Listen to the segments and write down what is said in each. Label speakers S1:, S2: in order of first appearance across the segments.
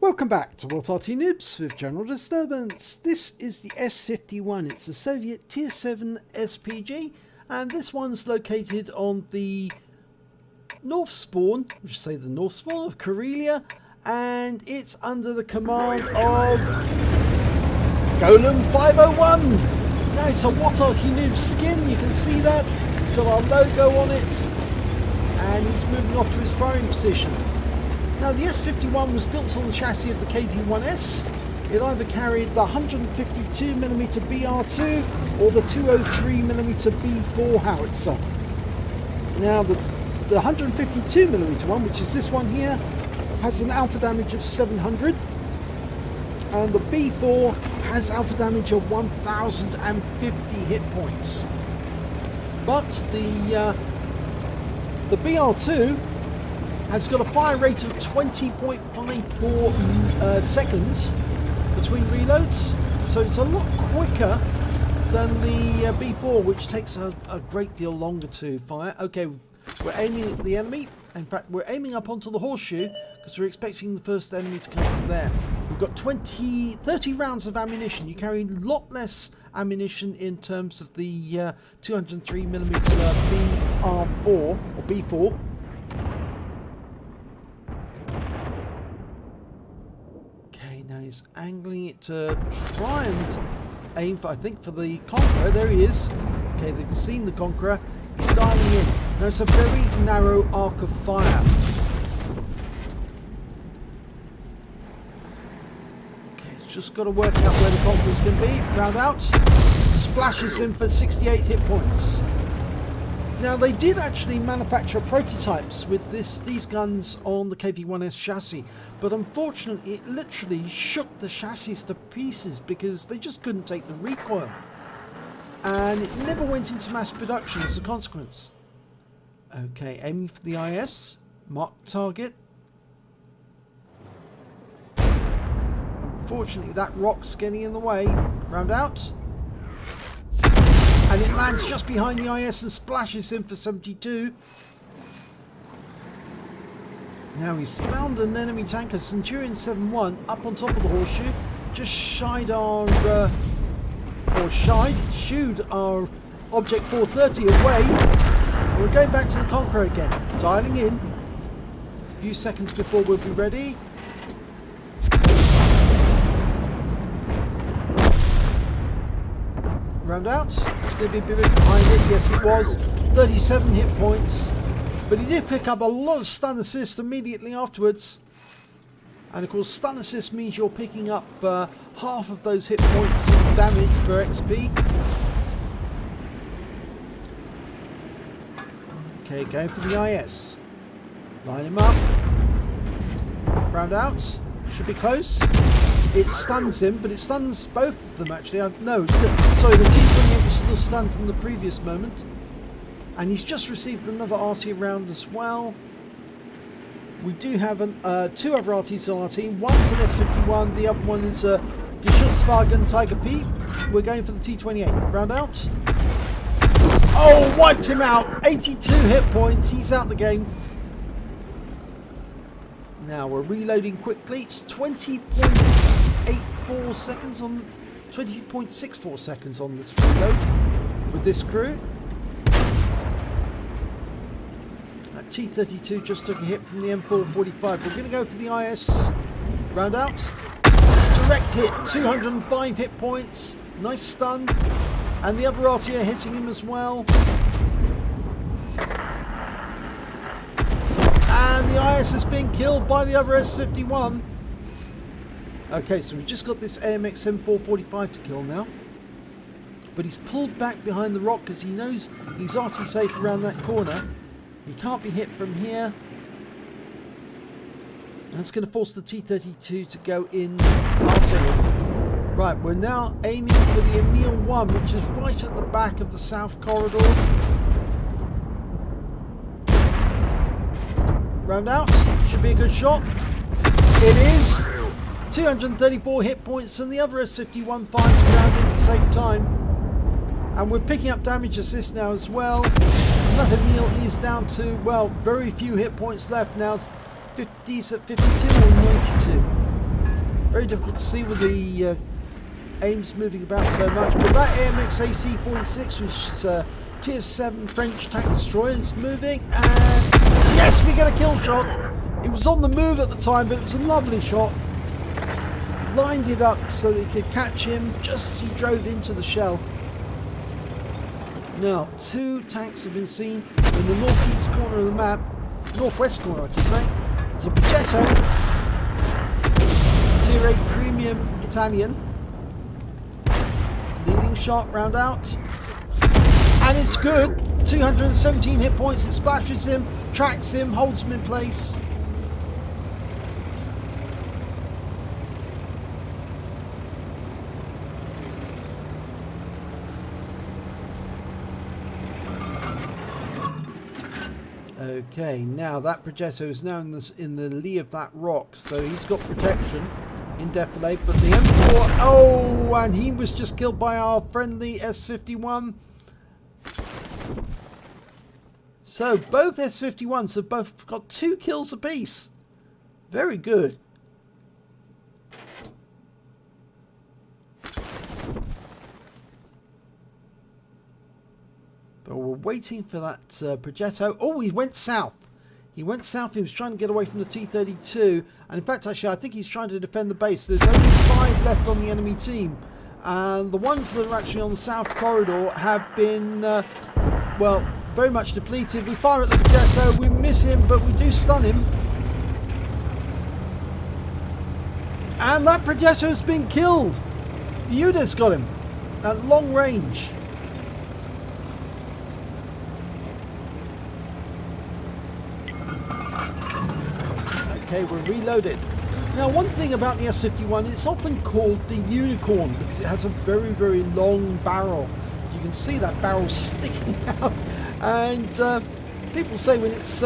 S1: Welcome back to What Arty Noobs with General Disturbance. This is the S-51. It's a Soviet Tier 7 SPG, and this one's located on the North Spawn, which is say the North Spawn of Karelia, and it's under the command of Golem 501. Now it's a What Arty Noobs skin, you can see that. It's got our logo on it, and he's moving off to his firing position. Now the S-51 was built on the chassis of the KV-1S. It either carried the 152mm BR2 or the 203mm B4 howitzer. Now the 152mm one, which is this one here, has an alpha damage of 700, and the B4 has alpha damage of 1050 hit points. But the BR2 has got a fire rate of 20.54 seconds between reloads, so it's a lot quicker than the B4, which takes a great deal longer to fire. Okay, we're aiming at the enemy. In fact, we're aiming up onto the horseshoe because we're expecting the first enemy to come from there. We've got 30 rounds of ammunition. You carry a lot less ammunition in terms of the 203mm BR4 or B4. Now he's angling it to try and aim for, I think, for the Conqueror. There he is. Okay, they've seen the Conqueror. He's dialing in. Now it's a very narrow arc of fire. Okay, it's just got to work out where the Conqueror's going to be. Round out. Splashes him for 68 hit points. Now they did actually manufacture prototypes with these guns on the KV-1S chassis, but unfortunately it literally shook the chassis to pieces because they just couldn't take the recoil, and it never went into mass production as a consequence. Okay, aiming for the IS, mark target. Unfortunately that rock's getting in the way. Round out. And it lands just behind the IS and splashes him for 72. Now he's found an enemy tanker, Centurion 7-1, up on top of the horseshoe. Just shooed our Object 430 away. And we're going back to the Conqueror again. Dialing in. A few seconds before we'll be ready. Round out. Did be a bit behind it. Yes, it was. 37 hit points. But he did pick up a lot of stun assist immediately afterwards. And of course, stun assist means you're picking up half of those hit points in damage for XP. Okay, going for the IS. Line him up. Round out. Should be close. It stuns him, but it stuns both of them actually. No, sorry, the T-28 was still stunned from the previous moment. And he's just received another Arty round as well. We do have two other Artys on our team. One's an S-51, the other one is a GeForce Tiger P. We're going for the T-28. Round out. Oh, wiped him out. 82 hit points. He's out the game. Now we're reloading quickly. It's 20.64 seconds on this reload with this crew. That T-32 just took a hit from the M445. We're going to go for the IS. Round out. Direct hit. 205 hit points. Nice stun. And the other Arty are hitting him as well. And the IS is being killed by the other S-51. Okay, so we've just got this AMX M445 to kill now. But he's pulled back behind the rock because he knows he's Arty safe around that corner. He can't be hit from here. And it's going to force the T-32 to go in after him. Right, we're now aiming for the Emil 1, which is right at the back of the south corridor. Round out. Should be a good shot. It is. 234 hit points, and the other S-51 fires around him at the same time. And we're picking up damage assist now as well. And that Emil is down to, well, very few hit points left now. It's 50s at 52 or 92. Very difficult to see with the aims moving about so much. But that AMX AC-46, which is a Tier 7 French tank destroyer, is moving, and yes, we get a kill shot. It was on the move at the time, but it was a lovely shot. Lined it up so that he could catch him just as he drove into the shell. Now, 2 tanks have been seen in the northeast corner of the map, northwest corner I should say. It's a Progetto, Tier 8 Premium Italian, leading shot round out, and it's good. 217 hit points, it splashes him, tracks him, holds him in place. Okay, now that Progetto is now in the lee of that rock, so he's got protection in defilade, but the M4, oh, and he was just killed by our friendly S-51. So both S-51s have both got 2 kills apiece. Very good. But we're waiting for that Progetto. Oh, he went south. He went south. He was trying to get away from the T-32. And in fact, actually, I think he's trying to defend the base. There's only 5 left on the enemy team. And the ones that are actually on the south corridor have been, well, very much depleted. We fire at the Progetto. We miss him, but we do stun him. And that Progetto has been killed. The UDA's got him at long range. Okay, we're reloaded. Now, one thing about the S-51, it's often called the unicorn because it has a very, very long barrel. You can see that barrel sticking out. And people say when it's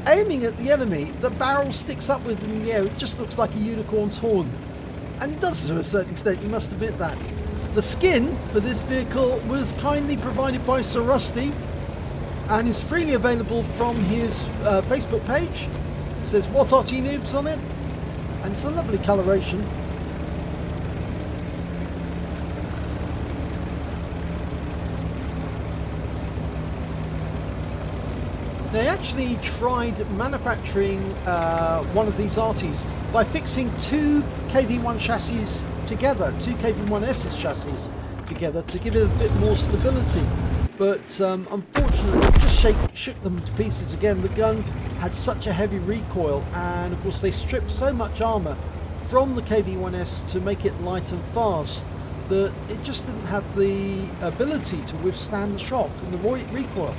S1: aiming at the enemy, the barrel sticks upward in the air. It just looks like a unicorn's horn. And it does to a certain extent, you must admit that. The skin for this vehicle was kindly provided by Sir Rusty and is freely available from his Facebook page. It says "What Arty Noobs" on it, and it's a lovely coloration. They actually tried manufacturing one of these Artys by fixing 2 KV-1 chassis together, 2 KV-1S chassis together to give it a bit more stability. But unfortunately, it just shook them to pieces again. The gun had such a heavy recoil, and of course they stripped so much armour from the KV-1S to make it light and fast that it just didn't have the ability to withstand the shock and the recoil.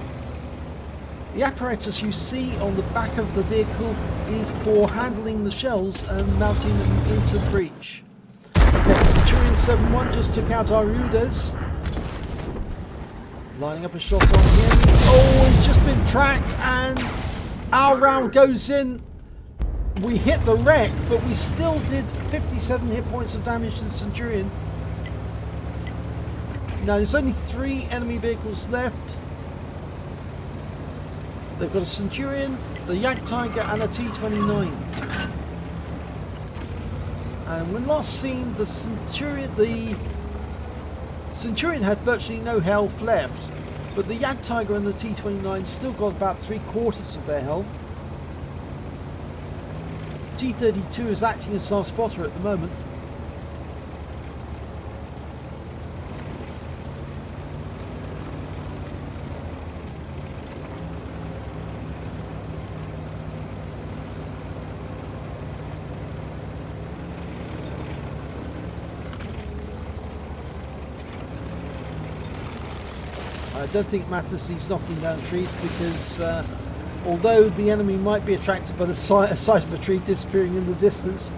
S1: The apparatus you see on the back of the vehicle is for handling the shells and mounting them into the breech. Okay, Centurion 7-1 just took out our UDAs. Lining up a shot on him. Oh, he's just been tracked, and our round goes in. We hit the wreck, but we still did 57 hit points of damage to the Centurion. Now there's only 3 enemy vehicles left. They've got a Centurion, the Yak Tiger, and a T-29. And when last seen, the Centurion had virtually no health left, but the Yak Tiger and the T-29 still got about 3/4 of their health. T-32 is acting as our spotter at the moment. I don't think it matters he's knocking down trees because although the enemy might be attracted by the sight of a tree disappearing in the distance,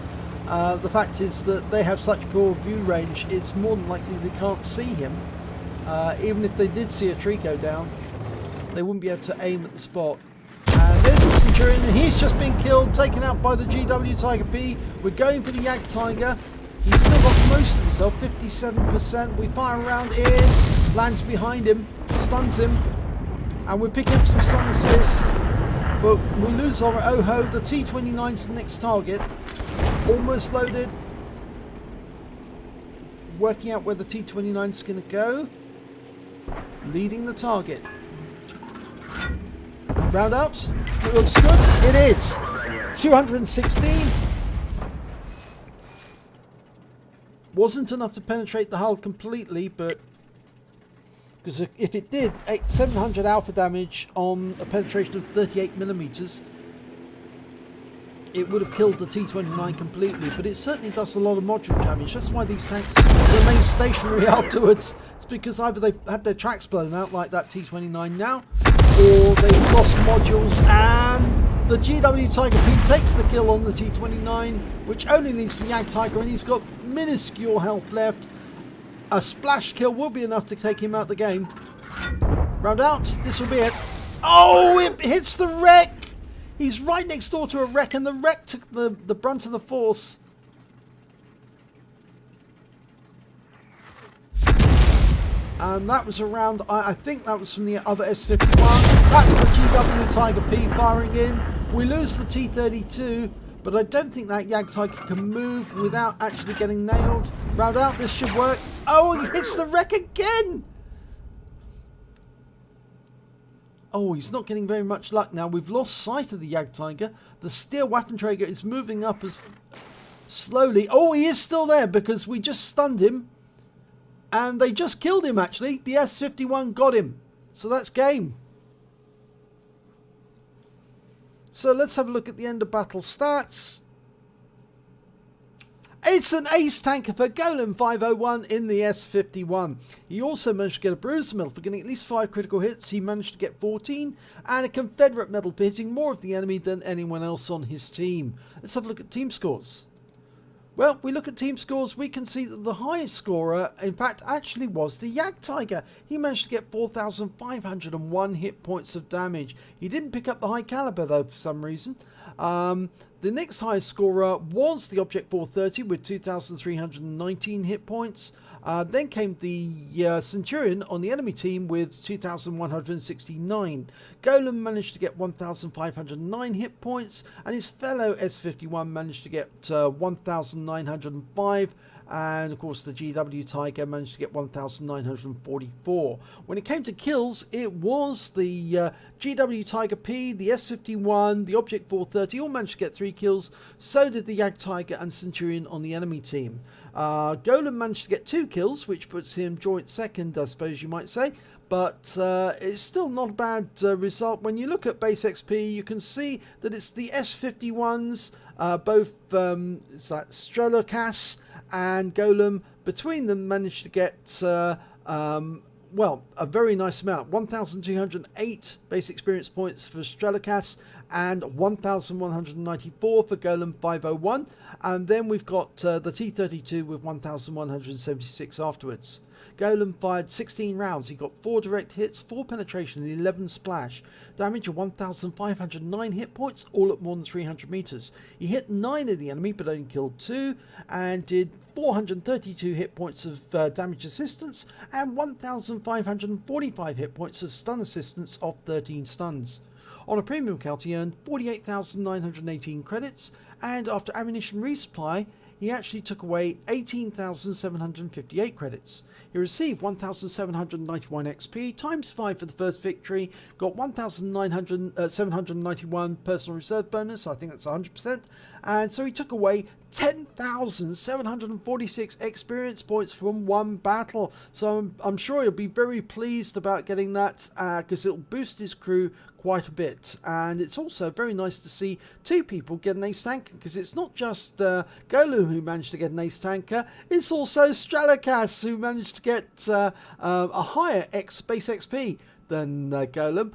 S1: the fact is that they have such poor view range, it's more than likely they can't see him. Even if they did see a tree go down, they wouldn't be able to aim at the spot. And there's the Centurion, and he's just been killed, taken out by the GW Tiger B. We're going for the Yak Tiger. He's still got most of himself, 57%. We fire a round in, lands behind him, stuns him, and we're picking up some stun assists. But we lose our OHO. The T-29's the next target. Almost loaded. working out where the T-29 is going to go. Leading the target. Round out. It looks good. It is. 216. Wasn't enough to penetrate the hull completely, but because if it did, 700 alpha damage on a penetration of 38 millimeters, it would have killed the T-29 completely. But it certainly does a lot of module damage. That's why these tanks remain stationary afterwards. It's because either they've had their tracks blown out like that T-29 now, or they've lost modules, and the GW Tiger P takes the kill on the T-29, which only leaves the Jag Tiger, and he's got minuscule health left. A splash kill will be enough to take him out the game. Round out, this will be it. Oh, it hits the wreck! He's right next door to a wreck, and the wreck took the brunt of the force. And that was around, I think that was from the other S-51. That's the GW Tiger P firing in. We lose the T-32, but I don't think that Jag Tiger can move without actually getting nailed. Round out, this should work. Oh, he hits the wreck again! Oh, he's not getting very much luck now. We've lost sight of the Jag Tiger. The steel weapon trigger is moving up as slowly. Oh, he is still there because we just stunned him. And they just killed him, actually. The S-51 got him. So that's game. So let's have a look at the end of battle stats. It's an ace tanker for Golem 501 in the S-51. He also managed to get a bruiser medal for getting at least 5 critical hits. He managed to get 14, and a Confederate medal for hitting more of the enemy than anyone else on his team. Let's have a look at team scores. Well, we look at team scores, we can see that the highest scorer, in fact, actually was the Jag Tiger. He managed to get 4,501 hit points of damage. He didn't pick up the high caliber, though, for some reason. The next highest scorer was the Object 430 with 2,319 hit points. Then came the Centurion on the enemy team with 2,169. Golem managed to get 1,509 hit points, and his fellow S-51 managed to get 1,905. And of course the GW Tiger managed to get 1,944. When it came to kills, it was the GW Tiger P, the S-51, the Object 430 all managed to get 3 kills. So did the Jag Tiger and Centurion on the enemy team. Golem managed to get 2 kills, which puts him joint second, I suppose you might say. But it's still not a bad result. When you look at base XP, you can see that it's the S-51s, both it's like Strelocas and Golem, between them managed to get well, a very nice amount. 1,208 base experience points for Strelocas and 1,194 for Golem 501. And then we've got the T-32 with 1,176 afterwards. Golem fired 16 rounds. He got 4 direct hits, 4 penetration and 11 splash. Damage of 1,509 hit points, all at more than 300 meters. He hit 9 of the enemy but only killed 2, and did 432 hit points of damage assistance and 1,545 hit points of stun assistance off 13 stuns. On a premium count, he earned 48,918 credits, and after ammunition resupply, he actually took away 18,758 credits. He received 1,791 XP, times 5 for the first victory, got 1,791 personal reserve bonus, I think that's 100%, and so he took away 10,746 experience points from one battle. So I'm sure he'll be very pleased about getting that, because it'll boost his crew quite a bit. And it's also very nice to see 2 people get an ace tanker, because it's not just Golem who managed to get an ace tanker, it's also Strelocas who managed to get a higher base XP than Golem.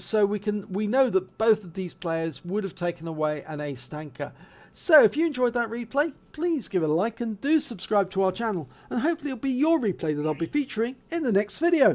S1: So we know that both of these players would have taken away an ace tanker. So if you enjoyed that replay, please give it a like and do subscribe to our channel, and hopefully it'll be your replay that I'll be featuring in the next video.